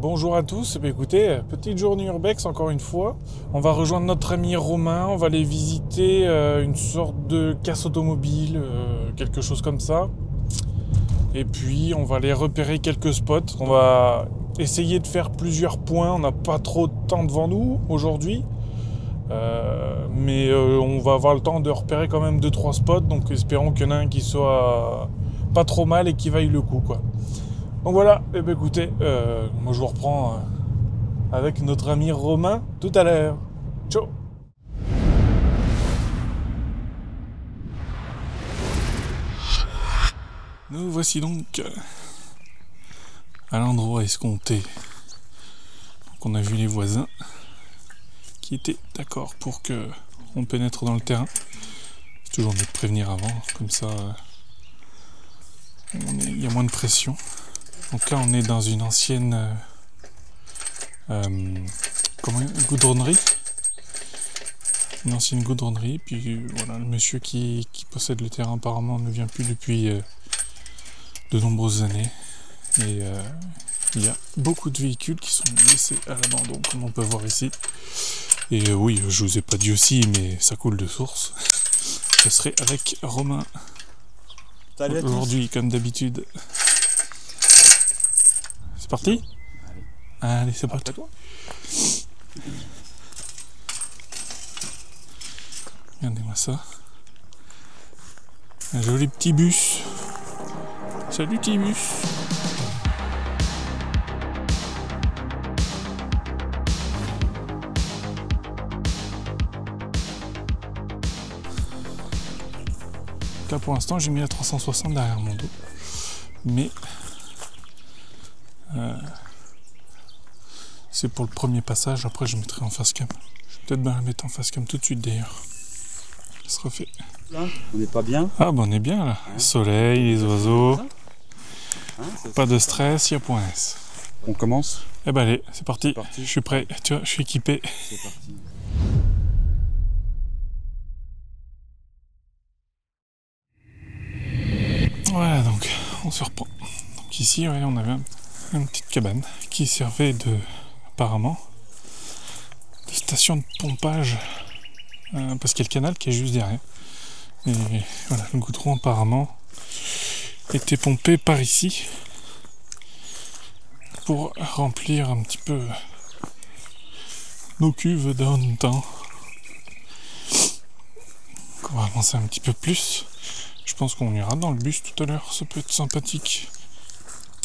Bonjour à tous, écoutez, petite journée urbex encore une fois. On va rejoindre notre ami Romain, on va aller visiter une sorte de casse automobile, quelque chose comme ça. Et puis on va aller repérer quelques spots. On va essayer de faire plusieurs points, on n'a pas trop de temps devant nous aujourd'hui. Mais on va avoir le temps de repérer quand même 2-3 spots, donc espérons qu'il y en a un qui soit pas trop mal et qui vaille le coup, quoi. Donc voilà, écoutez, moi je vous reprends avec notre ami Romain tout à l'heure. Ciao. Nous voici donc à l'endroit escompté. Donc on a vu les voisins qui étaient d'accord pour que on pénètre dans le terrain. C'est toujours mieux de prévenir avant, comme ça il y a moins de pression. Donc là on est dans une ancienne goudronnerie. Une ancienne goudronnerie, puis voilà, le monsieur qui possède le terrain apparemment ne vient plus depuis de nombreuses années. Et il y a beaucoup de véhicules qui sont laissés à l'abandon, comme on peut voir ici. Et oui, je vous ai pas dit aussi, mais ça coule de source. Je serai avec Romain aujourd'hui, comme d'habitude. C'est parti ? Allez, c'est parti. Regardez-moi ça. Un joli petit bus. Salut petit bus. Là pour l'instant j'ai mis la 360 derrière mon dos. Mais c'est pour le premier passage, après je mettrai en face cam. Je vais peut-être bien la mettre en face cam tout de suite d'ailleurs. Ça se refait. Là, on n'est pas bien. Ah bah on est bien là. Hein, soleil, les oiseaux. Hein, Pas de stress, il y a point S. On commence. Eh ben allez, c'est parti. parti. Je suis prêt, tu vois, je suis équipé. C'est parti. Voilà, donc on se reprend. Donc ici, ouais, on avait une petite cabane qui servait apparemment de station de pompage parce qu'il y a le canal qui est juste derrière. Et voilà, le goudron apparemment était pompé par ici pour remplir un petit peu nos cuves dans le temps. Donc on va avancer un petit peu plus. Je pense qu'on ira dans le bus tout à l'heure, ça peut être sympathique.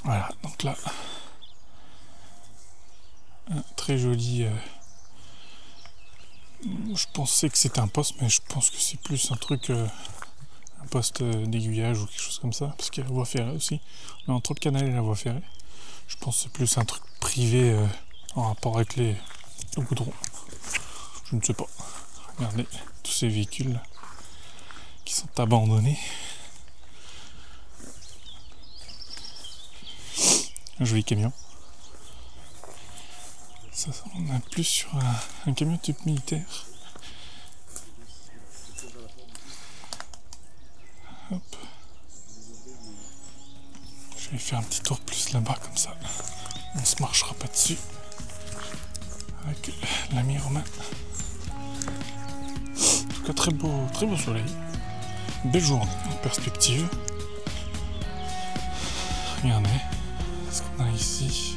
Voilà, donc là, un très joli. Je pensais que c'était un poste, mais je pense que c'est plus un truc, un poste d'aiguillage ou quelque chose comme ça, parce qu'il y a la voie ferrée aussi. Mais entre le canal et la voie ferrée, je pense que c'est plus un truc privé en rapport avec le goudron. Je ne sais pas. Regardez tous ces véhicules là, qui sont abandonnés. Un joli camion. Ça, on est plus sur un camion type militaire. Hop. Je vais faire un petit tour plus là-bas comme ça. On se marchera pas dessus. Avec l'ami Romain. En tout cas, très beau soleil. Belle journée en perspective. Regardez ce qu'on a ici.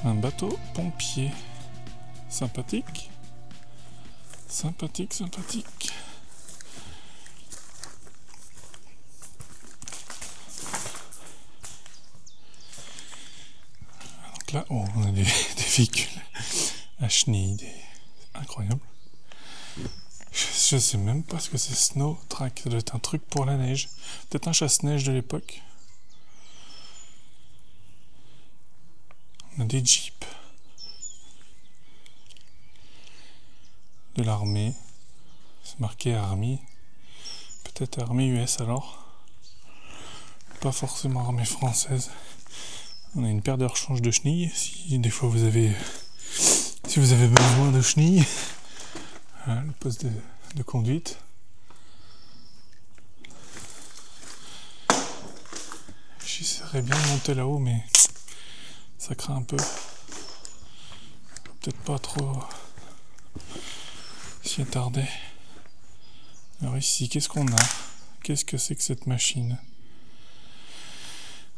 Un bateau pompier. Sympathique. Sympathique, sympathique. Donc là, oh, on a des véhicules à chenilles, incroyable. Je sais même pas ce que c'est Snow Track. Ça doit être un truc pour la neige. Peut-être un chasse-neige de l'époque. On a des jeeps. De l'armée. C'est marqué Army. Peut-être armée US alors. Pas forcément armée française. On a une paire de rechange de chenilles. Si des fois vous avez besoin de chenilles. Voilà, le poste de conduite. J'essaierais bien de monter là-haut, mais ça craint un peu. Peut-être pas trop s'y attarder. Alors ici, qu'est-ce qu'on a? Qu'est-ce que c'est que cette machine?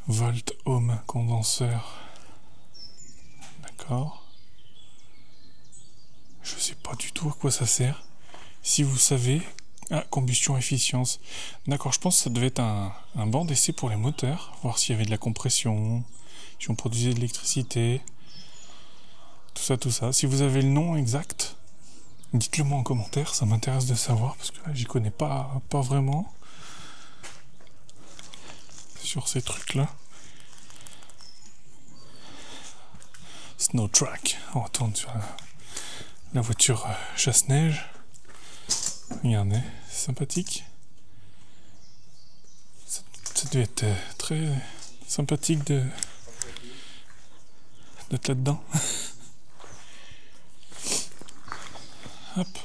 Volt Ohm condenseur. D'accord. Je sais pas du tout à quoi ça sert. Si vous savez... Ah, combustion efficience. D'accord, je pense que ça devait être un banc d'essai pour les moteurs. Voir s'il y avait de la compression, si on produisait de l'électricité. Tout ça. Si vous avez le nom exact, dites-le moi en commentaire, ça m'intéresse de savoir, parce que là, j'y connais pas vraiment sur ces trucs-là. Snow Track. On retourne sur la voiture chasse-neige. Regardez, c'est sympathique. Ça devait être très sympathique d'être là-dedans. Hop.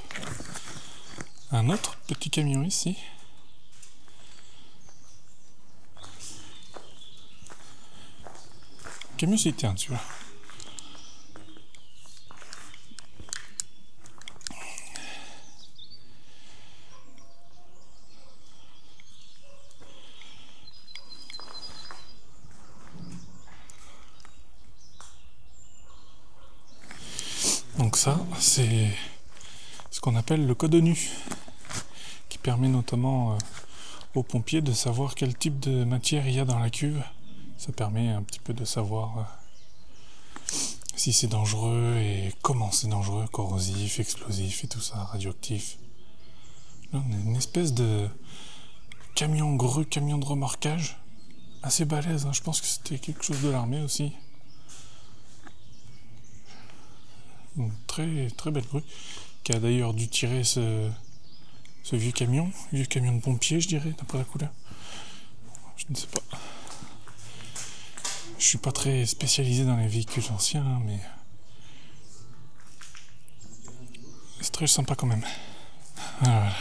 Un autre petit camion ici. Camion citerne, celui-là. Donc ça, c'est ce qu'on appelle le code ONU, qui permet notamment aux pompiers de savoir quel type de matière il y a dans la cuve. Ça permet un petit peu de savoir si c'est dangereux et comment c'est dangereux, corrosif, explosif et tout ça, radioactif. Là, on a une espèce de camion de remorquage, assez balèze, hein. Je pense que c'était quelque chose de l'armée aussi. Une très très belle grue, qui a d'ailleurs dû tirer ce vieux camion de pompier, je dirais, d'après la couleur. Je ne sais pas. Je suis pas très spécialisé dans les véhicules anciens, hein, mais c'est très sympa quand même. Voilà.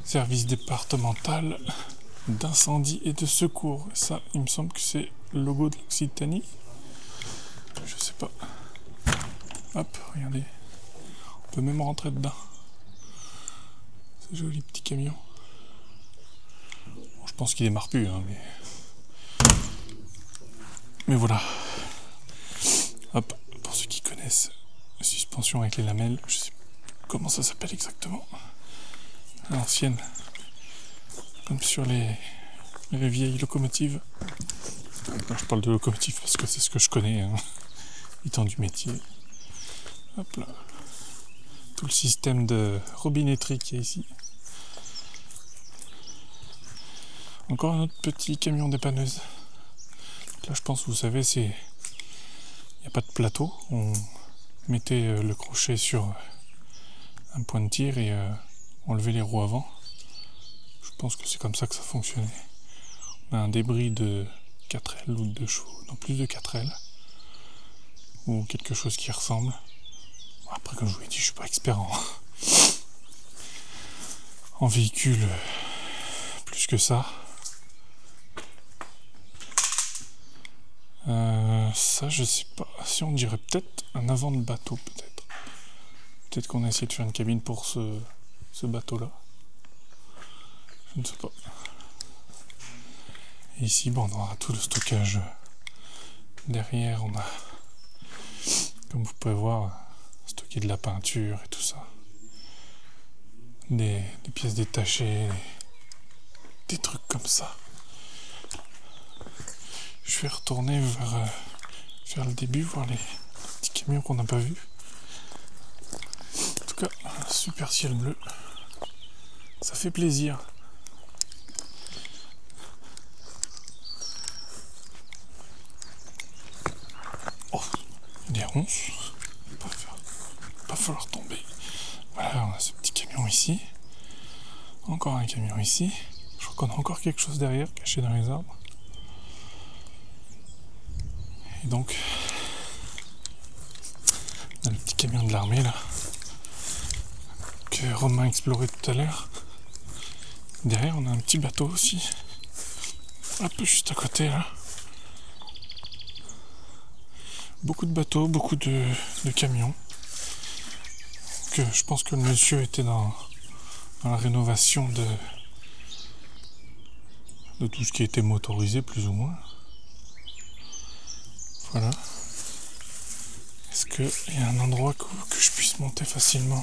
Service départemental d'incendie et de secours. Ça, il me semble que c'est le logo de l'Occitanie. Je sais pas. Hop, regardez. On peut même rentrer dedans. C'est joli petit camion. Bon, je pense qu'il démarre plus, hein, mais voilà. Hop, pour ceux qui connaissent, suspension avec les lamelles, je sais pas comment ça s'appelle exactement. À l'ancienne, comme sur les vieilles locomotives. Je parle de locomotive parce que c'est ce que je connais, hein, étant du métier. Hop là. Tout le système de robinetterie qu'il y a ici. Encore un autre petit camion dépanneuse. Là, je pense, vous savez, il n'y a pas de plateau. On mettait le crochet sur un point de tir et on levait les roues avant. Je pense que c'est comme ça que ça fonctionnait. On a un débris de 4L ou de 2 chevaux, non, plus de 4L. Ou quelque chose qui ressemble. Après, comme je vous l'ai dit, je suis pas expert en véhicule plus que ça. Ça, je sais pas. Si on dirait peut-être un avant de bateau, peut-être. Peut-être qu'on a essayé de faire une cabine pour ce bateau-là. Je ne sais pas. Et ici, bon, on aura tout le stockage. Derrière, on a, comme vous pouvez voir, stocké de la peinture et tout ça. Des pièces détachées, des trucs comme ça. Je vais retourner vers le début, voir les petits camions qu'on n'a pas vus. Un super ciel bleu. Ça fait plaisir. Oh, des ronces. Pas falloir tomber. Voilà, on a ce petit camion ici. Encore un camion ici. Je crois qu'on a encore quelque chose derrière, caché dans les arbres. Et donc, on a le petit camion de l'armée là, que Romain a exploré tout à l'heure. Derrière, on a un petit bateau aussi. Un peu juste à côté là. Beaucoup de bateaux, beaucoup de camions. Je pense que le monsieur était dans la rénovation de tout ce qui était motorisé, plus ou moins. Voilà. Est-ce qu'il y a un endroit que je puisse monter facilement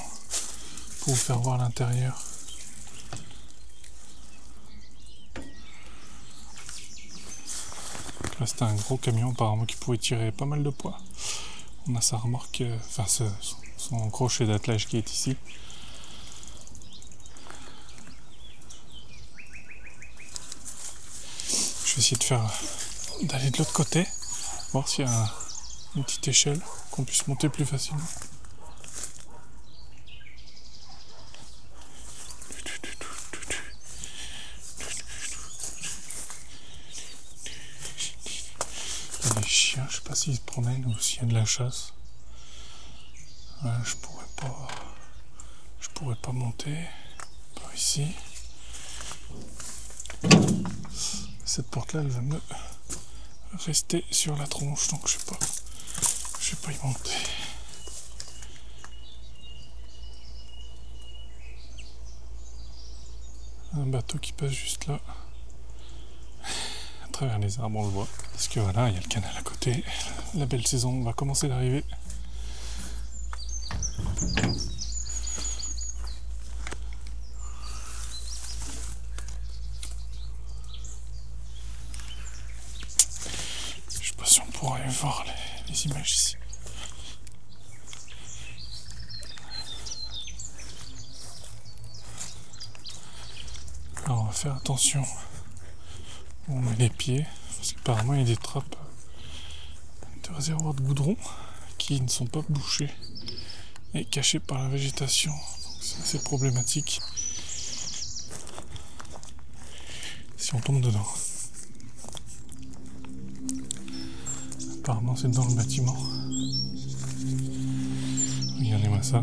pour vous faire voir l'intérieur? Là, c'était un gros camion apparemment qui pouvait tirer pas mal de poids. On a sa remorque, enfin son crochet d'attelage qui est ici. Je vais essayer d'aller de l'autre côté, voir s'il y a une petite échelle qu'on puisse monter plus facilement. Il y a des chiens, je sais pas s'ils se promènent ou s'il y a de la chasse. Ouais, je pourrais pas monter par ici. Cette porte là elle va me rester sur la tronche, donc je vais pas y monter. Un bateau qui passe juste là, à travers les arbres, on le voit. Parce que voilà, il y a le canal à côté. La belle saison va commencer d'arriver. Je sais pas si on pourra aller voir les images ici. Alors on va faire attention où on met les pieds, parce qu'apparemment il y a des trappes de réservoirs de goudron qui ne sont pas bouchées et cachées par la végétation. Donc c'est assez problématique si on tombe dedans. Apparemment c'est dans le bâtiment. Regardez-moi ça.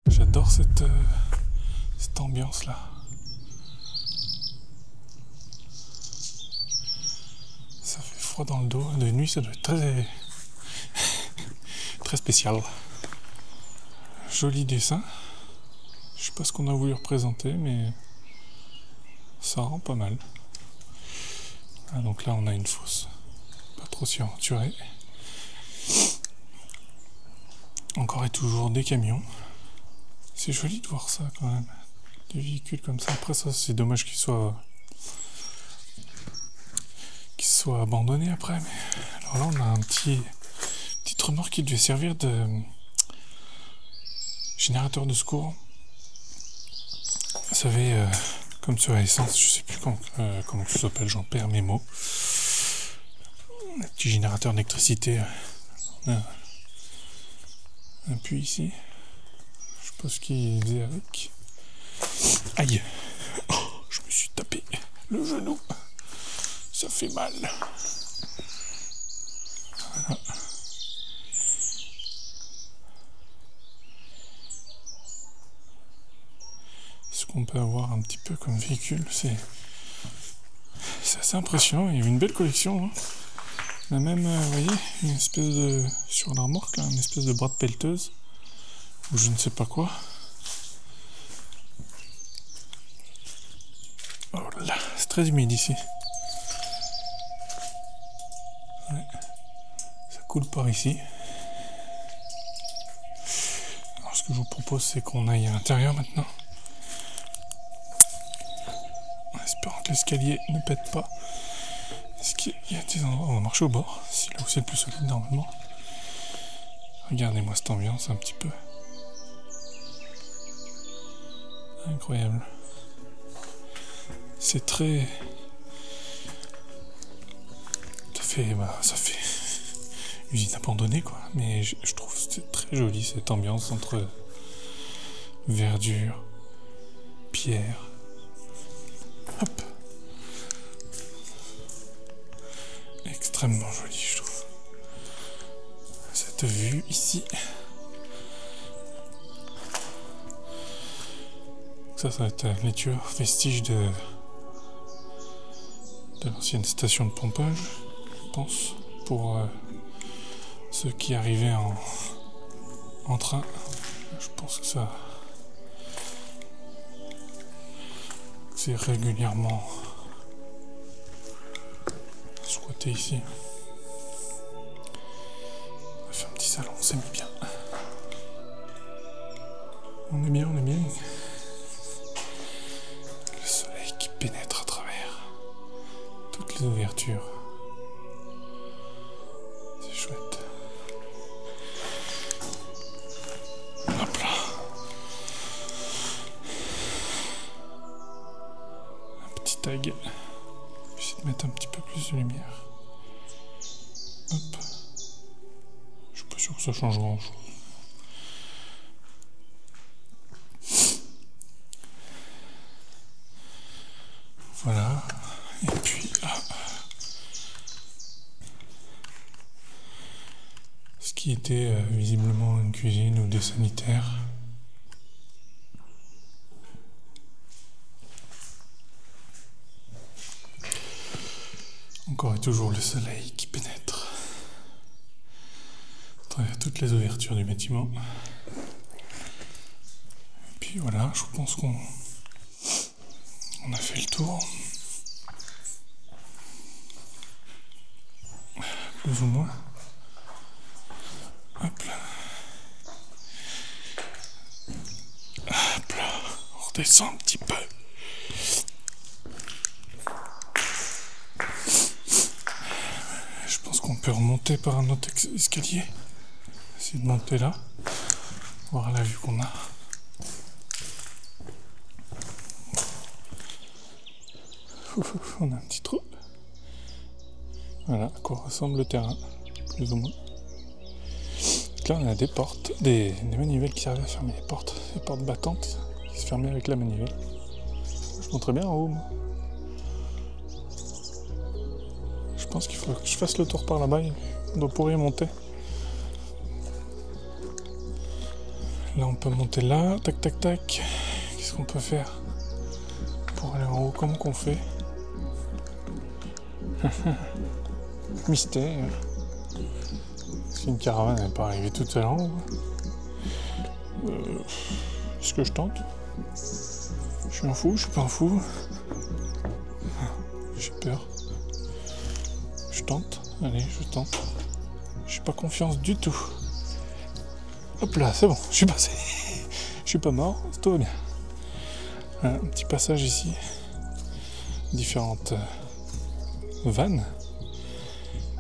J'adore cette ambiance là. Ça fait froid dans le dos. De nuit ça doit être très très spécial. Joli dessin. Je sais pas ce qu'on a voulu représenter, mais ça rend pas mal. Ah, donc là on a une fosse. Pas trop s'y aventurer. Encore et toujours des camions. C'est joli de voir ça quand même. Des véhicules comme ça. Après ça, c'est dommage qu'ils soient abandonnés après. Mais alors là, on a un petite remorque qui devait servir de générateur de secours. Vous savez, comme sur la essence, je sais plus comment ça s'appelle, j'en perds mes mots. Un petit générateur d'électricité. On a un puits ici. Je sais pas ce qu'il faisait avec. Aïe! Oh, je me suis tapé le genou. Ça fait mal. Voilà. Ce qu'on peut avoir un petit peu comme véhicule, c'est assez impressionnant. Il y a une belle collection. Hein. On a même, vous voyez, une espèce de... sur la remorque, une espèce de bras de pelleteuse. Ou je ne sais pas quoi. Oh là, c'est très humide ici. Ouais. Ça coule par ici. Alors ce que je vous propose, c'est qu'on aille à l'intérieur maintenant. En espérant que l'escalier ne pète pas. Est-ce qu'il y a des endroits où on va marcher au bord? C'est là où c'est le plus solide normalement. Regardez-moi cette ambiance un petit peu. Incroyable. C'est très... Ça fait usine abandonnée quoi. Mais je trouve que c'est très joli cette ambiance entre verdure, pierre. Hop. Extrêmement joli je trouve. Cette vue ici. Ça va être les tueurs vestiges de l'ancienne station de pompage, je pense, pour ceux qui arrivaient en train. Je pense que ça c'est régulièrement squatté ici. On a fait un petit salon, on s'est mis bien. On est bien, on est bien. Le soleil qui pénètre à travers toutes les ouvertures. C'est chouette. Hop là. Un petit tag. Je vais essayer de mettre un petit peu plus de lumière. Hop. Je suis pas sûr que ça change grand chose. Voilà. Et puis là. Ce qui était visiblement une cuisine ou des sanitaires. Encore et toujours le soleil qui pénètre à travers toutes les ouvertures du bâtiment. Et puis voilà, je pense qu'on a fait le tour. Plus ou moins. Hop là. Hop là. On redescend un petit peu. Je pense qu'on peut remonter par un autre escalier. Essayer de monter là. Voir la vue qu'on a. On a un petit trou. Voilà à quoi ressemble le terrain, plus ou moins. Là on a des portes, des manivelles qui servent à fermer les portes. Des portes battantes qui se fermaient avec la manivelle. Je monterais bien en haut. Moi. Je pense qu'il faut que je fasse le tour par là-bas. On doit pouvoir y monter. Là on peut monter là. Tac tac tac. Qu'est-ce qu'on peut faire pour aller en haut? Comment qu'on fait? Mystère. Si une caravane n'est pas arrivée toute seule en haut. Est-ce que je tente? Je suis un fou, je suis pas un fou. J'ai peur. Je tente. Allez, je tente. J'ai pas confiance du tout. Hop là, c'est bon, je suis passé. Je suis pas mort, tout va bien. Un petit passage ici. Différentes vannes.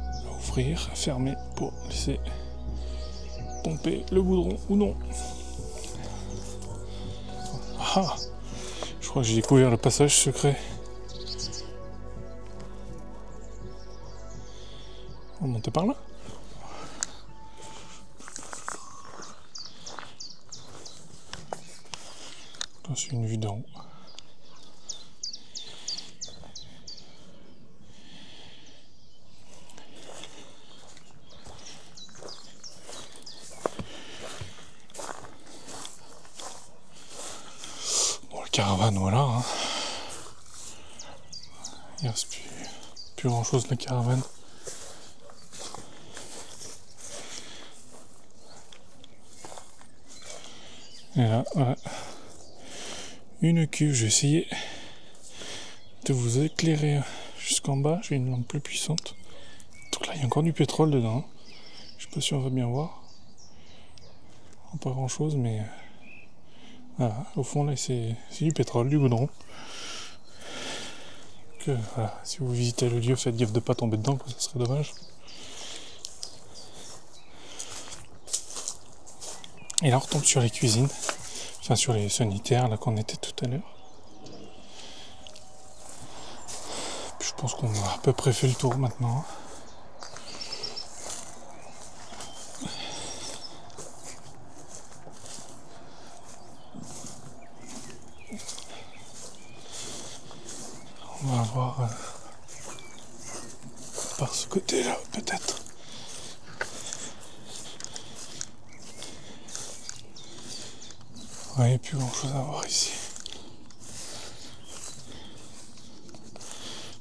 À ouvrir, à fermer pour laisser pomper le goudron ou non. Ah, je crois que j'ai découvert le passage secret. On va monter par là. Là, c'est une vue d'en haut. Bon, la caravane, voilà. Hein. Il ne reste plus grand chose de la caravane. Et là, voilà. Une cuve, je vais essayer de vous éclairer jusqu'en bas. J'ai une lampe plus puissante. Donc là, il y a encore du pétrole dedans. Je sais pas si on va bien voir. Pas grand chose, mais voilà. Au fond, là, c'est du pétrole, du goudron. Que, voilà. Si vous visitez le lieu, faites gaffe de pas tomber dedans, quoi, ça serait dommage. Et là, on retombe sur les cuisines. Enfin, sur les sanitaires, là, qu'on était tout à l'heure. Je pense qu'on a à peu près fait le tour maintenant. On va voir par ce côté-là, peut-être. Ouais, il n'y a plus grand-chose à voir ici.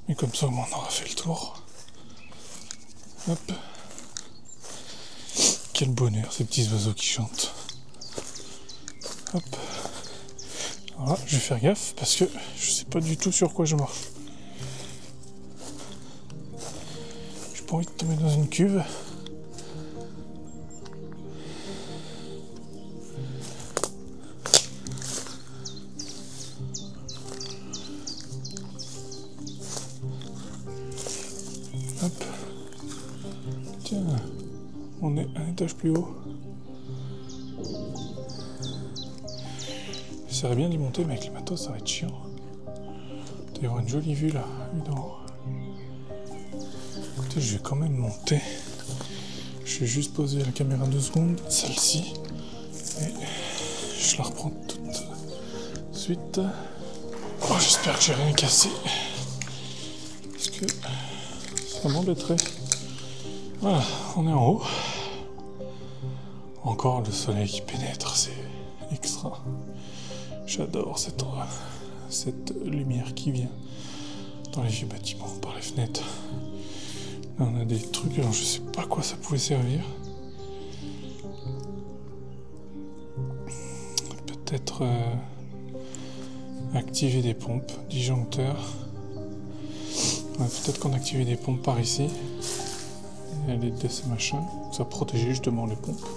Mais comme ça, on aura fait le tour. Hop. Quel bonheur, ces petits oiseaux qui chantent. Hop. Voilà, je vais faire gaffe parce que je sais pas du tout sur quoi je marche. J'ai pas envie de tomber dans une cuve. Hop. Tiens, on est un étage plus haut. Ça serait bien d'y monter, mais avec les matos, ça va être chiant. Il doit y avoir une jolie vue là, vue d'en haut. Peut-être je vais quand même monter. Je vais juste poser la caméra 2 secondes, celle-ci. Et je la reprends tout de suite. Oh, j'espère que j'ai rien cassé. Parce que ça m'embêterait. Voilà, on est en haut. Encore le soleil qui pénètre, c'est extra. J'adore cette lumière qui vient dans les vieux bâtiments, par les fenêtres. Là, on a des trucs, alors je sais pas à quoi ça pouvait servir. Peut-être activer des pompes, disjoncteurs. Ouais, peut-être qu'on activait des pompes par ici. Et à l'aide de ces machins, ça protégeait justement les pompes.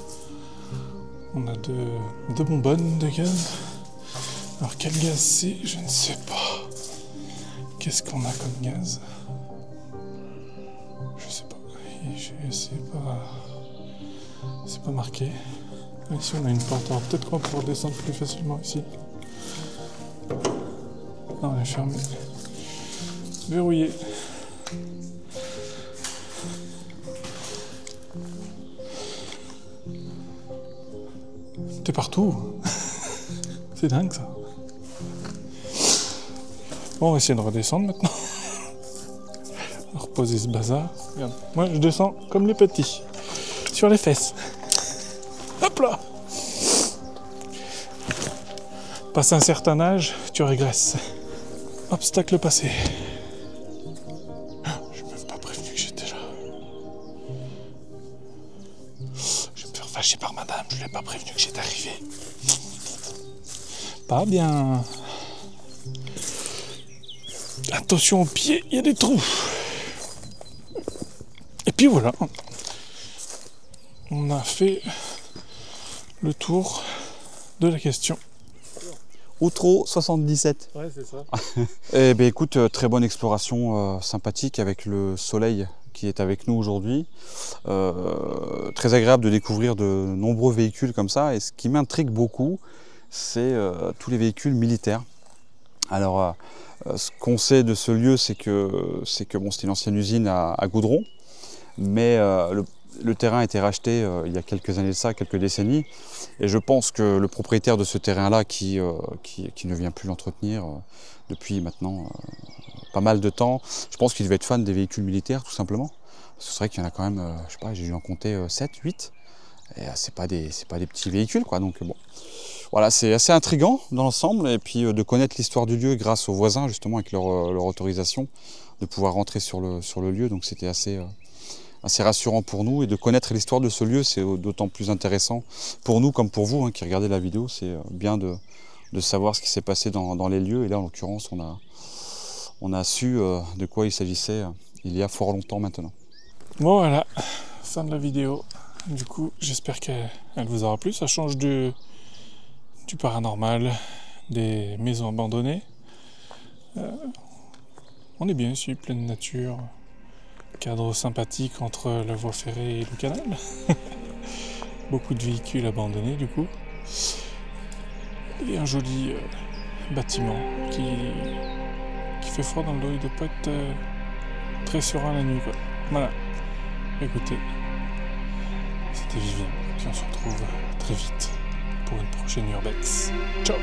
On a deux bonbonnes de gaz. Alors quel gaz c'est, je ne sais pas. Qu'est-ce qu'on a comme gaz? Je sais pas. C'est pas marqué. Ici on a une porte. Alors peut-être qu'on va pouvoir descendre plus facilement ici. Non, elle est fermée. Verrouillé. T'es partout. C'est dingue ça. Bon, on va essayer de redescendre maintenant. On va reposer ce bazar. Regarde. Moi je descends comme les petits. Sur les fesses. Hop là. Passe un certain âge, tu régresses. Obstacle passé. Je n'ai même pas prévenu que j'étais là. Je vais me faire fâcher par madame, je ne l'ai pas prévenu que j'étais arrivé. Pas bien. Attention aux pieds, il y a des trous. Et puis voilà. On a fait le tour de la question. Outreau 77. Ouais, c'est ça. Eh bien écoute, très bonne exploration sympathique avec le soleil qui est avec nous aujourd'hui. Très agréable de découvrir de nombreux véhicules comme ça. Et ce qui m'intrigue beaucoup, c'est tous les véhicules militaires. Alors, ce qu'on sait de ce lieu, c'est que bon, c'était une ancienne usine à Goudron, mais le terrain a été racheté il y a quelques années de ça, quelques décennies. Et je pense que le propriétaire de ce terrain-là, qui ne vient plus l'entretenir depuis maintenant pas mal de temps, je pense qu'il devait être fan des véhicules militaires, tout simplement. Parce que c'est vrai qu'il y en a quand même, je sais pas, j'ai dû en compter 7, 8. Et c'est pas des petits véhicules, quoi. Donc bon, voilà, c'est assez intriguant dans l'ensemble. Et puis de connaître l'histoire du lieu grâce aux voisins, justement, avec leur autorisation, de pouvoir rentrer sur le lieu. Donc c'était assez rassurant pour nous. Et de connaître l'histoire de ce lieu, c'est d'autant plus intéressant pour nous comme pour vous, hein, qui regardez la vidéo. C'est bien de savoir ce qui s'est passé dans les lieux. Et là, en l'occurrence, on a su de quoi il s'agissait il y a fort longtemps maintenant. Bon voilà, fin de la vidéo. Du coup, j'espère qu'elle vous aura plu. Ça change du paranormal, des maisons abandonnées. On est bien ici, pleine nature. Cadre sympathique entre la voie ferrée et le canal. Beaucoup de véhicules abandonnés du coup. Et un joli bâtiment qui fait froid dans le dos. Il ne doit pas être très serein la nuit, quoi. Voilà. Écoutez, c'était Vivien. Puis on se retrouve très vite pour une prochaine Urbex. Ciao!